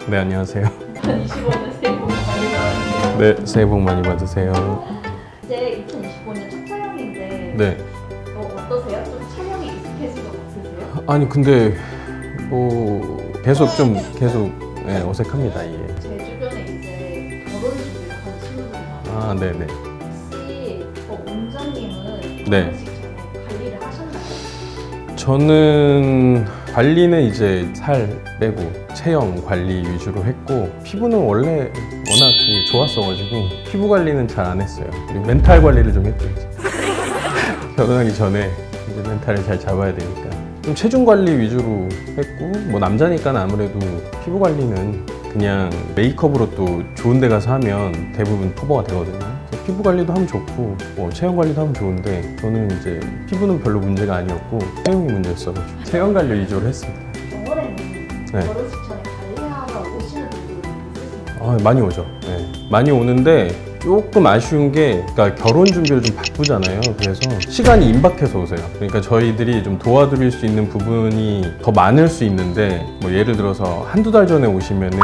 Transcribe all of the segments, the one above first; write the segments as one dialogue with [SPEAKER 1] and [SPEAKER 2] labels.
[SPEAKER 1] 네, 안녕하세요.
[SPEAKER 2] 2025년 새해 복 많이 받으세요.
[SPEAKER 1] 네, 새해 복 많이 받으세요.
[SPEAKER 2] 이제 2025년 첫 촬영인데
[SPEAKER 1] 네.
[SPEAKER 2] 어떠세요? 좀 촬영이 익숙해진 것 같으세요?
[SPEAKER 1] 아니 근데 계속 네, 어색합니다 이게.
[SPEAKER 2] 제 주변에 이제 결혼 준비를 하는 친구들이 많아요.
[SPEAKER 1] 아, 네네.
[SPEAKER 2] 혹시 원장님은
[SPEAKER 1] 네.
[SPEAKER 2] 결혼식 전에 관리를 하셨나요?
[SPEAKER 1] 저는 관리는 이제 살 빼고 체형 관리 위주로 했고, 피부는 원래 워낙 좋았어가지고 피부 관리는 잘 안 했어요. 그리고 멘탈 관리를 좀 했죠. 이제. 결혼하기 전에 이제 멘탈을 잘 잡아야 되니까 좀 체중 관리 위주로 했고, 뭐 남자니까 아무래도 피부 관리는 그냥 메이크업으로 또 좋은 데 가서 하면 대부분 커버가 되거든요. 그래서 피부 관리도 하면 좋고 뭐 체형 관리도 하면 좋은데, 저는 이제 피부는 별로 문제가 아니었고 체형이 문제였어가지고 체형 관리 위주로 했습니다.
[SPEAKER 2] 병원에는
[SPEAKER 1] 네.
[SPEAKER 2] 결혼식 전에 관리하러 오시는 분들이 있으신가요?
[SPEAKER 1] 아, 많이 오죠. 네. 많이 오는데 조금 아쉬운 게, 그러니까 결혼 준비를 좀 바쁘잖아요. 그래서 시간이 임박해서 오세요. 그러니까 저희들이 좀 도와드릴 수 있는 부분이 더 많을 수 있는데, 뭐 예를 들어서 한두 달 전에 오시면은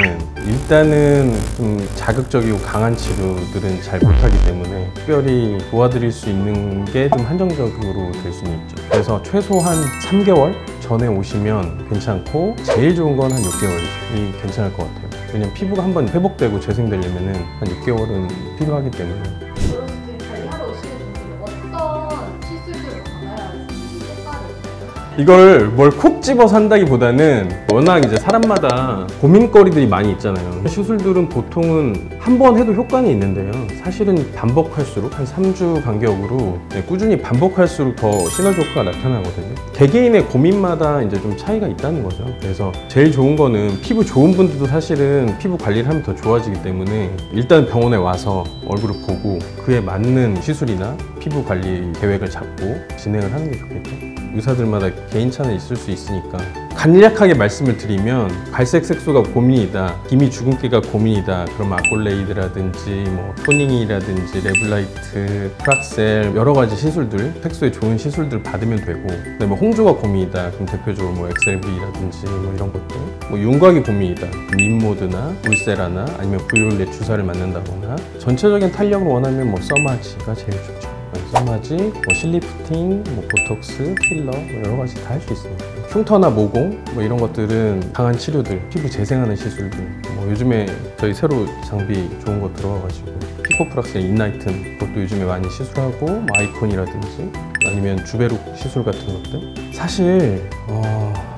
[SPEAKER 1] 일단은 좀 자극적이고 강한 치료들은 잘 못하기 때문에 특별히 도와드릴 수 있는 게 좀 한정적으로 될 수는 있죠. 그래서 최소한 3개월 전에 오시면 괜찮고, 제일 좋은 건 한 6개월이 괜찮을 것 같아요. 왜냐면 피부가 한번 회복되고 재생되려면은 한 6개월은 필요하기 때문에.
[SPEAKER 2] 결혼식 때 관리하러 오시는 분들은 어떤 시술들을 받아야지 효과를 봐요?
[SPEAKER 1] 이걸 뭘 콕 집어서 한다기보다는 워낙 이제 사람마다 고민거리들이 많이 있잖아요. 시술들은 보통은 한 번 해도 효과는 있는데요. 사실은 반복할수록 한 3주 간격으로 꾸준히 반복할수록 더 시너지 효과가 나타나거든요. 개개인의 고민마다 이제 좀 차이가 있다는 거죠. 그래서 제일 좋은 거는, 피부 좋은 분들도 사실은 피부 관리를 하면 더 좋아지기 때문에 일단 병원에 와서 얼굴을 보고 그에 맞는 시술이나 피부 관리 계획을 잡고 진행을 하는 게 좋겠죠. 의사들마다 개인차는 있을 수 있으니까 간략하게 말씀을 드리면, 갈색 색소가 고민이다, 기미 주근깨가 고민이다, 그럼 아콜레이드라든지 뭐 토닝이라든지 레블라이트, 프락셀 여러 가지 시술들, 색소에 좋은 시술들 받으면 되고, 그다음에 뭐 홍조가 고민이다, 그럼 대표적으로 뭐 엑셀브이라든지 뭐 이런 것들, 뭐 윤곽이 고민이다, 민모드나 울세라나 아니면 브이올렛 주사를 맞는다거나, 전체적인 탄력을 원하면 뭐 써마지가 제일 좋죠. 써마지, 뭐 실리프팅, 뭐 보톡스, 필러, 뭐 여러 가지 다 할 수 있습니다. 흉터나 모공, 뭐 이런 것들은 강한 치료들, 피부 재생하는 시술들, 뭐 요즘에 저희 새로 장비 좋은 거 들어와가지고 피코프락셀 인라이튼, 그것도 요즘에 많이 시술하고, 뭐 아이콘이라든지 아니면 주베룩 시술 같은 것들. 사실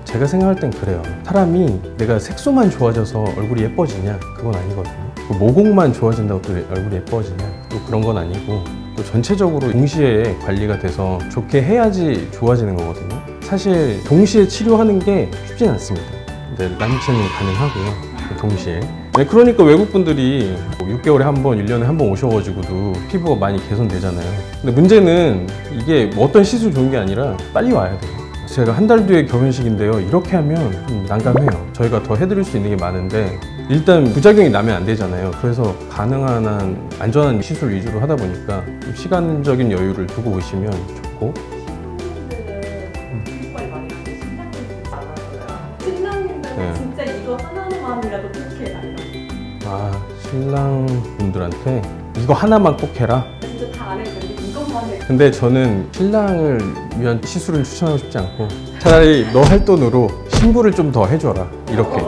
[SPEAKER 1] 제가 생각할 땐 그래요. 사람이 내가 색소만 좋아져서 얼굴이 예뻐지냐? 그건 아니거든요. 모공만 좋아진다고 또 얼굴이 예뻐지냐? 또 그런 건 아니고, 또 전체적으로 동시에 관리가 돼서 좋게 해야지 좋아지는 거거든요. 사실 동시에 치료하는 게 쉽진 않습니다. 근데 남친은 가능하고요, 동시에. 네, 그러니까 외국분들이 6개월에 한 번, 1년에 한 번 오셔가지고도 피부가 많이 개선되잖아요. 근데 문제는 이게 뭐 어떤 시술 좋은 게 아니라 빨리 와야 돼요. 제가 한 달 뒤에 결혼식인데요, 이렇게 하면 좀 난감해요. 저희가 더 해드릴 수 있는 게 많은데 일단 부작용이 나면 안 되잖아요. 그래서 가능한 한 안전한 시술 위주로 하다 보니까 좀 시간적인 여유를 두고 오시면 좋고.
[SPEAKER 2] 신랑님들은 피부 관리 많이 하는데 신랑님들이 많아서요. 신랑님들은
[SPEAKER 1] 네.
[SPEAKER 2] 진짜 이거 하나만이라도 꼭 해달라고.
[SPEAKER 1] 아, 신랑분들한테 이거 하나만 꼭 해라?
[SPEAKER 2] 진짜 다 안 해도 되는데 이것만 해.
[SPEAKER 1] 근데 저는 신랑을 위한 시술을 추천하고 싶지 않고, 차라리 너 할 돈으로 신부를 좀 더 해줘라, 이렇게. 네.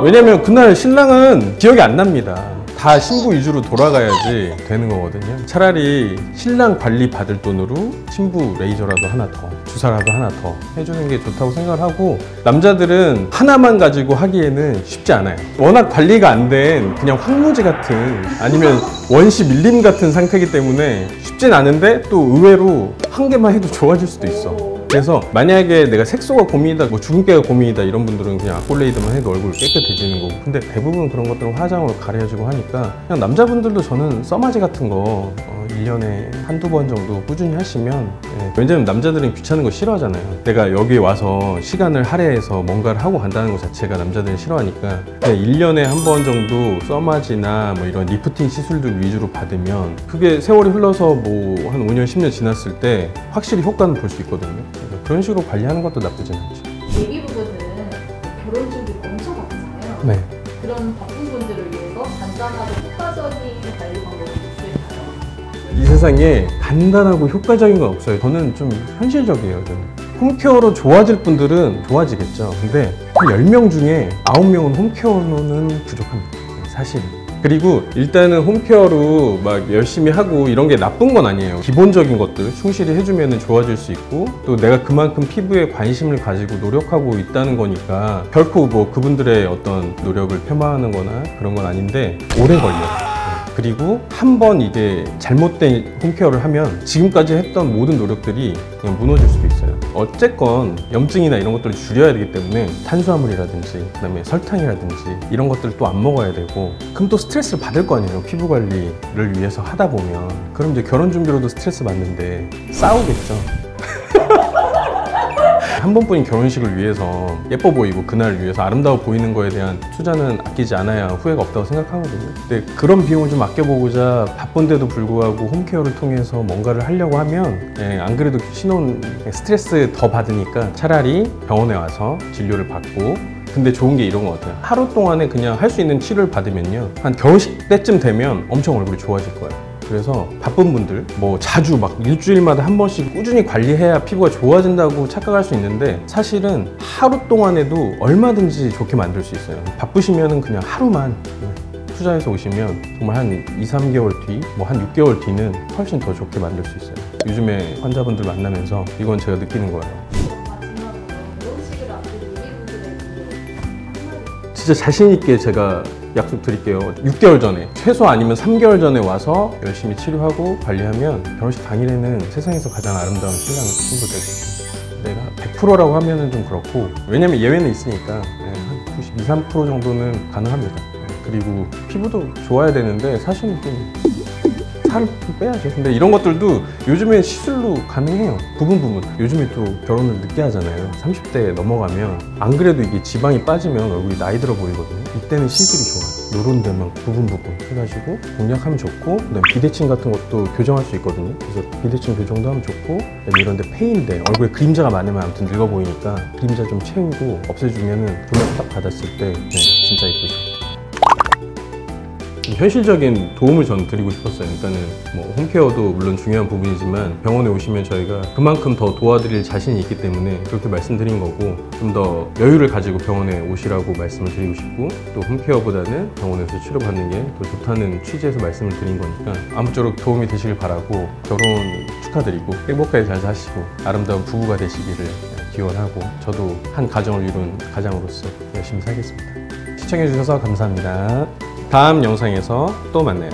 [SPEAKER 1] 왜냐면 그날 신랑은 기억이 안 납니다. 다 신부 위주로 돌아가야지 되는 거거든요. 차라리 신랑 관리 받을 돈으로 신부 레이저라도 하나 더, 주사라도 하나 더 해주는 게 좋다고 생각을 하고, 남자들은 하나만 가지고 하기에는 쉽지 않아요. 워낙 관리가 안 된 그냥 황무지 같은, 아니면 원시 밀림 같은 상태이기 때문에 쉽진 않은데, 또 의외로 한 개만 해도 좋아질 수도 있어. 그래서 만약에 내가 색소가 고민이다, 뭐 주근깨가 고민이다 이런 분들은 그냥 아콜레이드만 해도 얼굴 깨끗해지는 거고, 근데 대부분 그런 것들은 화장으로 가려주고 하니까 그냥 남자분들도 저는 써마지 같은 거 1년에 한두 번 정도 꾸준히 하시면, 왜냐면 남자들은 귀찮은 거 싫어하잖아요. 내가 여기 와서 시간을 할애해서 뭔가를 하고 간다는 것 자체가 남자들은 싫어하니까, 그냥 1년에 한 번 정도 써마지나 뭐 이런 리프팅 시술들 위주로 받으면, 그게 세월이 흘러서 뭐 한 5년, 10년 지났을 때 확실히 효과는 볼 수 있거든요. 그런 식으로 관리하는 것도 나쁘진 않죠.
[SPEAKER 2] 예비 부부는 결혼 준비를 엄청 바쁘잖아요.
[SPEAKER 1] 네.
[SPEAKER 2] 그런 바쁜 분들을 위해서 간단하고 효과적인 관리 방법이 있을까요?
[SPEAKER 1] 이 세상에 간단하고 효과적인 건 없어요. 저는 좀 현실적이에요. 저는. 홈케어로 좋아질 분들은 좋아지겠죠. 근데 한 10명 중에 9명은 홈케어로는 부족합니다. 사실. 그리고 일단은 홈케어로 막 열심히 하고 이런 게 나쁜 건 아니에요. 기본적인 것들 충실히 해주면 좋아질 수 있고, 또 내가 그만큼 피부에 관심을 가지고 노력하고 있다는 거니까 결코 뭐 그분들의 어떤 노력을 폄하하는 거나 그런 건 아닌데 오래 걸려요. 그리고 한 번 이게 잘못된 홈케어를 하면 지금까지 했던 모든 노력들이 그냥 무너질 수도 있어요. 어쨌건 염증이나 이런 것들을 줄여야 되기 때문에 탄수화물이라든지 그다음에 설탕이라든지 이런 것들을 또 안 먹어야 되고, 그럼 또 스트레스를 받을 거 아니에요. 피부 관리를 위해서 하다 보면. 그럼 이제 결혼 준비로도 스트레스 받는데 싸우겠죠. 한 번뿐인 결혼식을 위해서 예뻐 보이고 그날 위해서 아름다워 보이는 거에 대한 투자는 아끼지 않아야 후회가 없다고 생각하거든요. 근데 그런 비용을 좀 아껴보고자 바쁜데도 불구하고 홈케어를 통해서 뭔가를 하려고 하면 안 그래도 신혼 스트레스 더 받으니까 차라리 병원에 와서 진료를 받고, 근데 좋은 게 이런 것 같아요. 하루 동안에 그냥 할 수 있는 치료를 받으면요, 한 결혼식 때쯤 되면 엄청 얼굴이 좋아질 거예요. 그래서 바쁜 분들 뭐 자주 막 일주일마다 한 번씩 꾸준히 관리해야 피부가 좋아진다고 착각할 수 있는데, 사실은 하루 동안에도 얼마든지 좋게 만들 수 있어요. 바쁘시면은 그냥 하루만 투자해서 오시면 정말 한 2, 3개월 뒤, 뭐 한 6개월 뒤는 훨씬 더 좋게 만들 수 있어요. 요즘에 환자분들 만나면서 이건 제가 느끼는 거예요.
[SPEAKER 2] 마지막으로 결혼식을 앞둔 유리분들에게 한마디.
[SPEAKER 1] 진짜 자신 있게 제가 약속 드릴게요. 6개월 전에, 최소 아니면 3개월 전에 와서 열심히 치료하고 관리하면 결혼식 당일에는 세상에서 가장 아름다운 신랑 신부 될 수 있어요. 내가 100%라고 하면은 좀 그렇고, 왜냐면 예외는 있으니까 한 92, 3% 정도는 가능합니다. 그리고 피부도 좋아야 되는데 사실은 좀 살을 좀 빼야죠. 근데 이런 것들도 요즘엔 시술로 가능해요. 부분. 요즘에 또 결혼을 늦게 하잖아요. 30대 넘어가면 안 그래도 이게 지방이 빠지면 얼굴이 나이 들어 보이거든요. 이때는 시술이 좋아요. 요런 데만 부분 해가지고 공략하면 좋고, 그다음에 비대칭 같은 것도 교정할 수 있거든요. 그래서 비대칭 교정도 하면 좋고, 그다음에 이런 데 페인데 얼굴에 그림자가 많으면 아무튼 늙어 보이니까 그림자 좀 채우고 없애주면은 돈을 딱 받았을 때 진짜 이쁘죠. 현실적인 도움을 저는 드리고 싶었어요. 그러니까는 뭐 홈케어도 물론 중요한 부분이지만 병원에 오시면 저희가 그만큼 더 도와드릴 자신이 있기 때문에 그렇게 말씀드린 거고, 좀 더 여유를 가지고 병원에 오시라고 말씀을 드리고 싶고, 또 홈케어보다는 병원에서 치료받는 게 더 좋다는 취지에서 말씀을 드린 거니까 아무쪼록 도움이 되시길 바라고, 결혼 축하드리고 행복하게 잘 사시고 아름다운 부부가 되시기를 기원하고, 저도 한 가정을 이룬 가장으로서 열심히 살겠습니다. 시청해주셔서 감사합니다. 다음 영상에서 또 만나요.